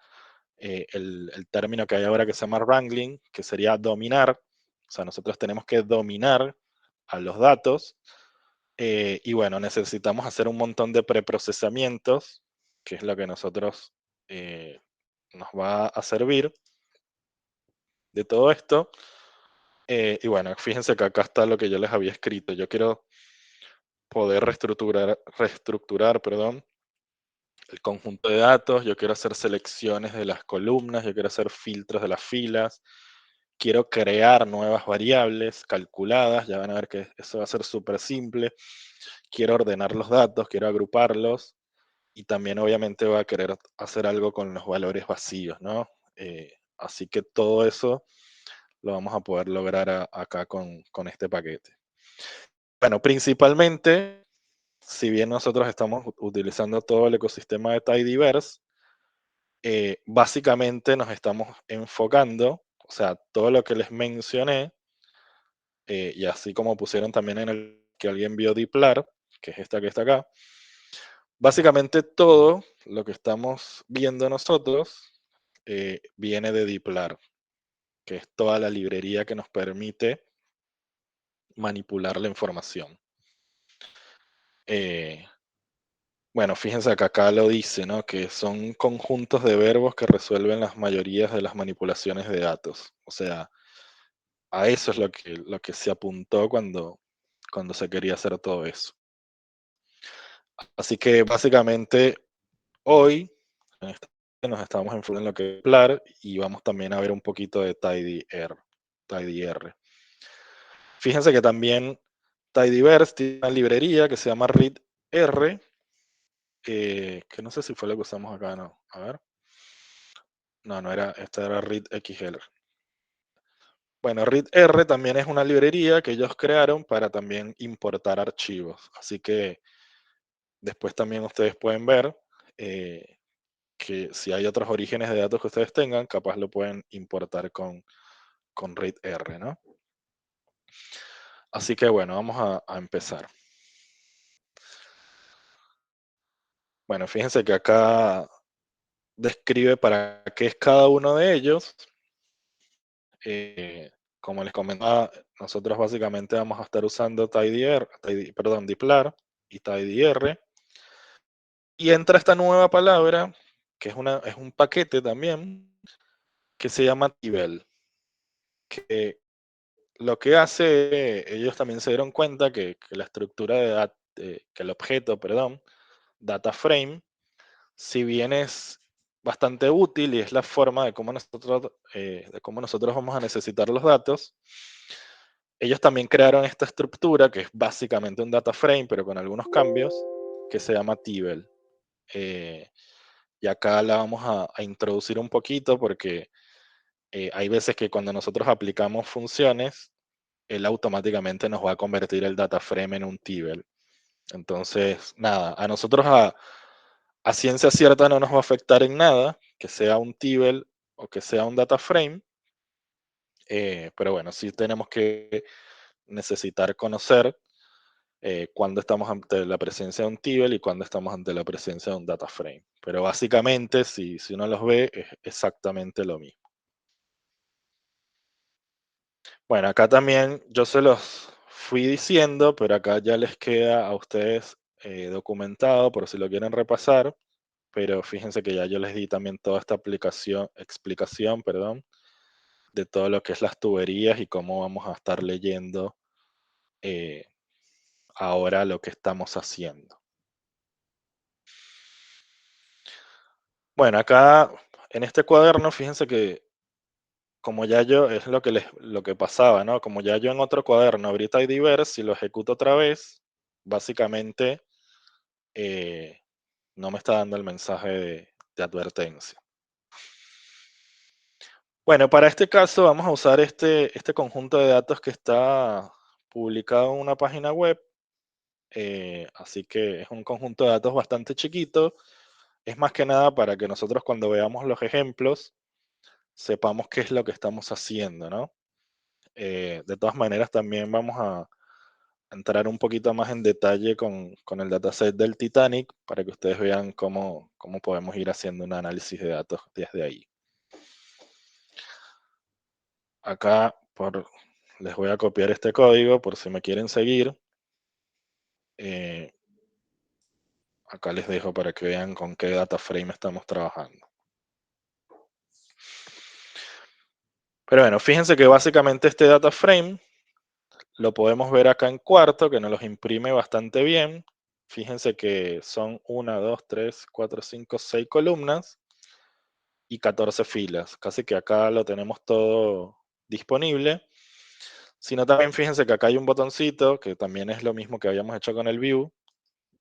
El término que hay ahora que se llama wrangling, que sería dominar. O sea, nosotros tenemos que dominar a los datos. Y bueno, necesitamos hacer un montón de preprocesamientos, que es lo que nosotros nos va a servir de todo esto. Y bueno, fíjense que acá está lo que yo les había escrito. Yo quiero poder reestructurar, perdón, el conjunto de datos, yo quiero hacer selecciones de las columnas, yo quiero hacer filtros de las filas, quiero crear nuevas variables calculadas, ya van a ver que eso va a ser súper simple, quiero ordenar los datos, quiero agruparlos y también obviamente va a querer hacer algo con los valores vacíos, ¿no? Así que todo eso lo vamos a poder lograr acá con este paquete. Bueno, principalmente, si bien nosotros estamos utilizando todo el ecosistema de Tidyverse, básicamente nos estamos enfocando, o sea, todo lo que les mencioné, y así como pusieron también en el que alguien vio Diplar, que es esta que está acá, básicamente todo lo que estamos viendo nosotros viene de Diplar, que es toda la librería que nos permite manipular la información. Bueno, fíjense que acá lo dice, ¿no? Que son conjuntos de verbos que resuelven las mayorías de las manipulaciones de datos. O sea, a eso es lo que se apuntó cuando se quería hacer todo eso. Así que básicamente hoy en esta nos estamos enfocando en lo que es Plar y vamos también a ver un poquito de tidyr. Fíjense que también Tidyverse tiene una librería que se llama readr, que no sé si fue lo que usamos acá, no. A ver. No era, esta era readxl. Bueno, readr también es una librería que ellos crearon para también importar archivos. Así que después también ustedes pueden ver que si hay otros orígenes de datos que ustedes tengan, capaz lo pueden importar con readr, ¿no? Así que bueno, vamos a empezar. Bueno, fíjense que acá describe para qué es cada uno de ellos. Como les comentaba, nosotros básicamente vamos a estar usando Diplar y tidyr. Y entra esta nueva palabra, que es un paquete también, que se llama Tibel. Que lo que hace, ellos también se dieron cuenta que la estructura que el objeto, perdón, data frame, si bien es bastante útil y es la forma de cómo nosotros vamos a necesitar los datos, ellos también crearon esta estructura que es básicamente un data frame, pero con algunos cambios, que se llama Tibel. Y acá la vamos a introducir un poquito porque hay veces que cuando nosotros aplicamos funciones, él automáticamente nos va a convertir el data frame en un Tibel. Entonces, nada, a nosotros a ciencia cierta no nos va a afectar en nada que sea un Tibel o que sea un data frame, pero bueno, sí tenemos que necesitar conocer cuando estamos ante la presencia de un Tibel y cuando estamos ante la presencia de un data frame. Pero básicamente, si uno los ve, es exactamente lo mismo. Bueno, acá también yo se los fui diciendo, pero acá ya les queda a ustedes documentado por si lo quieren repasar. Pero fíjense que ya yo les di también toda esta explicación, perdón, de todo lo que es las tuberías y cómo vamos a estar leyendo eh, ahora lo que estamos haciendo. Bueno, acá en este cuaderno, fíjense que como ya yo, es lo que pasaba, ¿no? Como ya yo en otro cuaderno abrí Tidyverse, si lo ejecuto otra vez, básicamente no me está dando el mensaje de advertencia. Bueno, para este caso vamos a usar este conjunto de datos que está publicado en una página web. Así que es un conjunto de datos bastante chiquito. Es más que nada para que nosotros cuando veamos los ejemplos sepamos qué es lo que estamos haciendo, ¿no? De todas maneras, también vamos a entrar un poquito más en detalle con el dataset del Titanic para que ustedes vean cómo podemos ir haciendo un análisis de datos desde ahí. Acá les voy a copiar este código por si me quieren seguir. Acá les dejo para que vean con qué data frame estamos trabajando. Pero bueno, fíjense que básicamente este data frame lo podemos ver acá en cuarto, que nos los imprime bastante bien. Fíjense que son 1, 2, 3, 4, 5, 6 columnas y 14 filas. Casi que acá lo tenemos todo disponible. Sino también fíjense que acá hay un botoncito, que también es lo mismo que habíamos hecho con el view,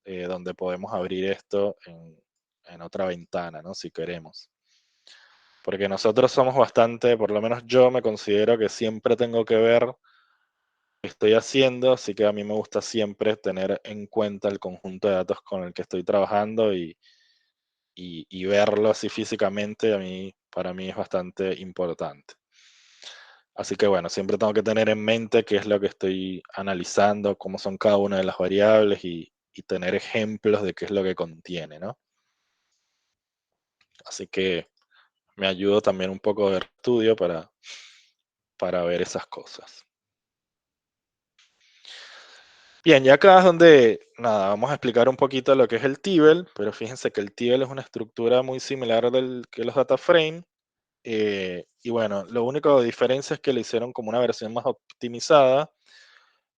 donde podemos abrir esto en otra ventana, ¿no? Si queremos. Porque nosotros somos bastante, por lo menos yo me considero que siempre tengo que ver qué estoy haciendo, así que a mí me gusta siempre tener en cuenta el conjunto de datos con el que estoy trabajando y verlo así físicamente para mí es bastante importante. Así que bueno, siempre tengo que tener en mente qué es lo que estoy analizando, cómo son cada una de las variables y tener ejemplos de qué es lo que contiene, ¿no? Así que me ayudo también un poco de estudio para ver esas cosas. Bien, y acá es donde, nada, vamos a explicar un poquito lo que es el Tibble, pero fíjense que el Tibble es una estructura muy similar que los data frame. Y bueno, lo único de diferencia es que le hicieron como una versión más optimizada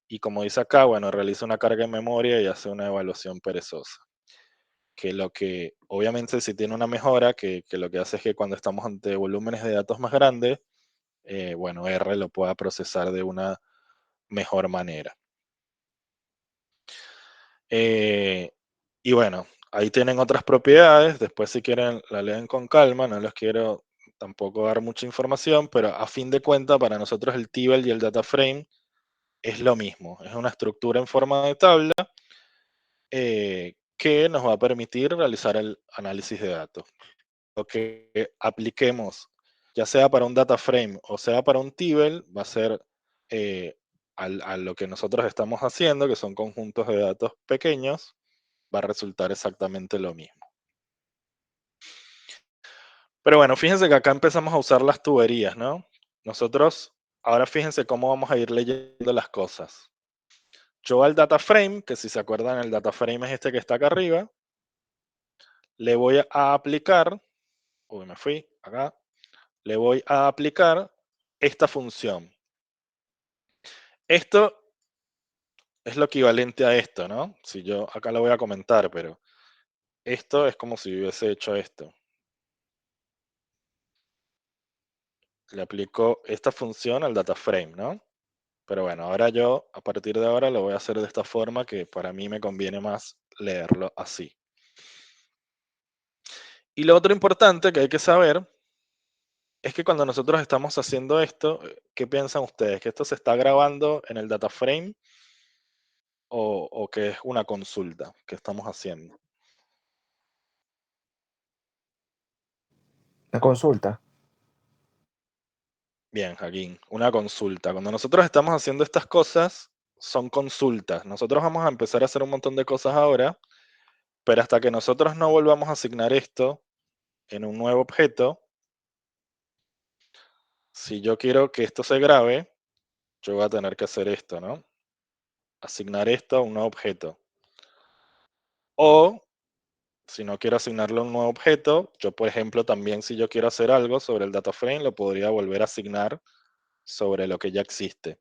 y como dice acá, bueno, realiza una carga en memoria y hace una evaluación perezosa. Que lo que, obviamente, si tiene una mejora, que lo que hace es que cuando estamos ante volúmenes de datos más grandes, bueno, R lo pueda procesar de una mejor manera. Y bueno, ahí tienen otras propiedades. Después, si quieren, la leen con calma. No les quiero tampoco dar mucha información, pero a fin de cuentas, para nosotros el Tibble y el data frame es lo mismo. Es una estructura en forma de tabla que nos va a permitir realizar el análisis de datos. Lo que apliquemos, ya sea para un data frame o sea para un Tibble, va a ser a lo que nosotros estamos haciendo, que son conjuntos de datos pequeños, va a resultar exactamente lo mismo. Pero bueno, fíjense que acá empezamos a usar las tuberías, ¿no? Nosotros, ahora fíjense cómo vamos a ir leyendo las cosas. Yo al data frame, que si se acuerdan, el data frame es este que está acá arriba, le voy a aplicar, uy, me fui acá, le voy a aplicar esta función. Esto es lo equivalente a esto, ¿no? Si yo acá lo voy a comentar, pero esto es como si hubiese hecho esto. Le aplico esta función al data frame, ¿no? Pero bueno, ahora yo, a partir de ahora, lo voy a hacer de esta forma que para mí me conviene más leerlo así. Y lo otro importante que hay que saber es que cuando nosotros estamos haciendo esto, ¿qué piensan ustedes? ¿Que esto se está grabando en el data frame o que es una consulta que estamos haciendo? La consulta. Bien, Joaquín, una consulta. Cuando nosotros estamos haciendo estas cosas, son consultas. Nosotros vamos a empezar a hacer un montón de cosas ahora, pero hasta que nosotros no volvamos a asignar esto en un nuevo objeto, si yo quiero que esto se grabe, yo voy a tener que hacer esto, ¿no? Asignar esto a un nuevo objeto. O, si no quiero asignarle a un nuevo objeto, yo, por ejemplo, también si yo quiero hacer algo sobre el data frame, lo podría volver a asignar sobre lo que ya existe.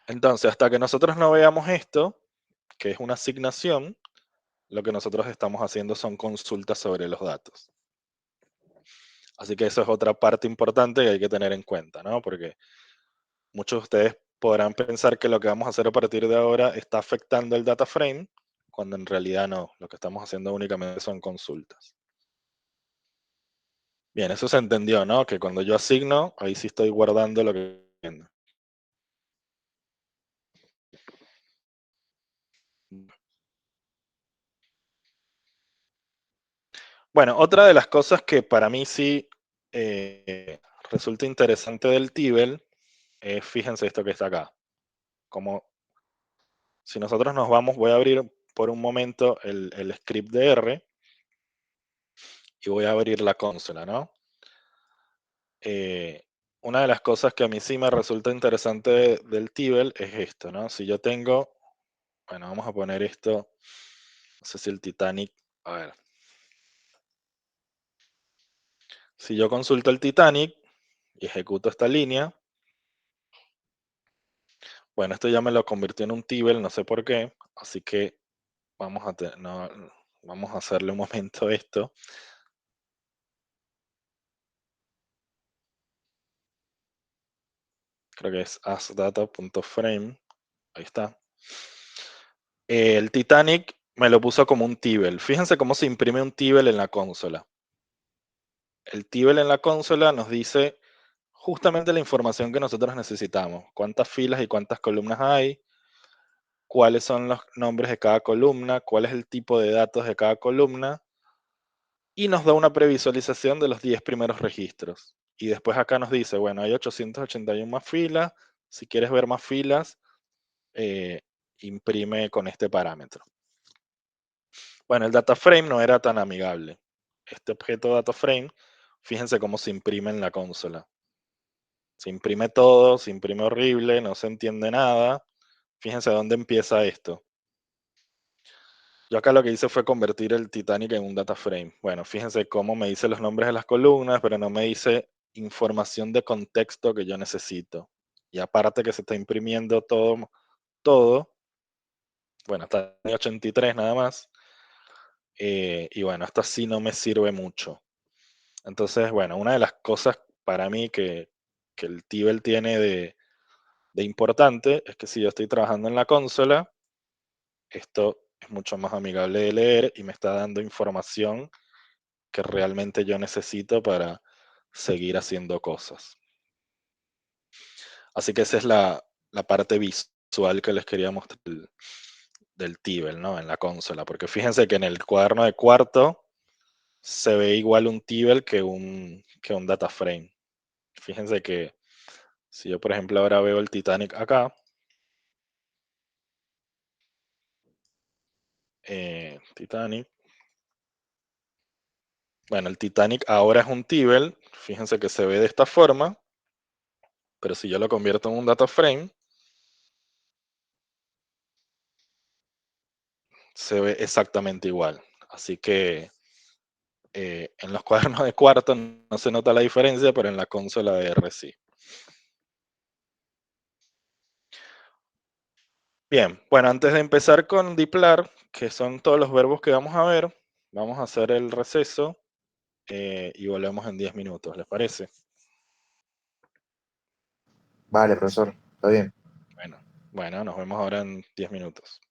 Entonces, hasta que nosotros no veamos esto, que es una asignación, lo que nosotros estamos haciendo son consultas sobre los datos. Así que eso es otra parte importante que hay que tener en cuenta, ¿no? Porque muchos de ustedes podrán pensar que lo que vamos a hacer a partir de ahora está afectando el data frame, cuando en realidad no. Lo que estamos haciendo únicamente son consultas. Bien, eso se entendió, ¿no? Que cuando yo asigno, ahí sí estoy guardando lo que estoy haciendo. Bueno, otra de las cosas que para mí sí resulta interesante del Tibble es, fíjense esto que está acá. Como si nosotros nos vamos, voy a abrir por un momento el script de R y voy a abrir la consola, ¿no? Una de las cosas que a mí sí me resulta interesante del Tibble es esto, ¿no? Si yo tengo, bueno, vamos a poner esto, no sé si el Titanic, a ver. Si yo consulto el Titanic y ejecuto esta línea, bueno, esto ya me lo convirtió en un Tibble, no sé por qué, así que vamos a, vamos a hacerle un momento esto. Creo que es asData.frame. Ahí está. El Titanic me lo puso como un Tibble. Fíjense cómo se imprime un Tibble en la consola. El Tibble en la consola nos dice justamente la información que nosotros necesitamos. Cuántas filas y cuántas columnas hay, cuáles son los nombres de cada columna, cuál es el tipo de datos de cada columna, y nos da una previsualización de los 10 primeros registros. y después acá nos dice, bueno, hay 881 más filas, si quieres ver más filas, imprime con este parámetro. Bueno, el data frame no era tan amigable. Este objeto data frame, fíjense cómo se imprime en la consola. Se imprime todo, se imprime horrible, no se entiende nada. Fíjense dónde empieza esto. Yo acá lo que hice fue convertir el Titanic en un data frame. Bueno, fíjense cómo me dice los nombres de las columnas, pero no me dice información de contexto que yo necesito. Y aparte que se está imprimiendo todo. Bueno, hasta el 83 nada más. Y bueno, esto sí no me sirve mucho. Entonces, bueno, una de las cosas para mí que el Tibel tiene de importante es que si yo estoy trabajando en la consola, esto es mucho más amigable de leer y me está dando información que realmente yo necesito para seguir haciendo cosas. Así que esa es la parte visual que les quería mostrar del Tibel, ¿no? En la consola, porque fíjense que en el cuaderno de cuarto se ve igual un Tibel que un data frame. Fíjense que si yo, por ejemplo, ahora veo el Titanic acá, Titanic, bueno, el Titanic ahora es un Tibel, fíjense que se ve de esta forma, pero si yo lo convierto en un data frame, se ve exactamente igual. Así que en los cuadernos de cuarto no se nota la diferencia, pero en la consola de R sí. Bien, bueno, antes de empezar con diplar, que son todos los verbos que vamos a ver, vamos a hacer el receso y volvemos en 10 minutos, ¿les parece? Vale, profesor, está bien. Bueno, nos vemos ahora en 10 minutos.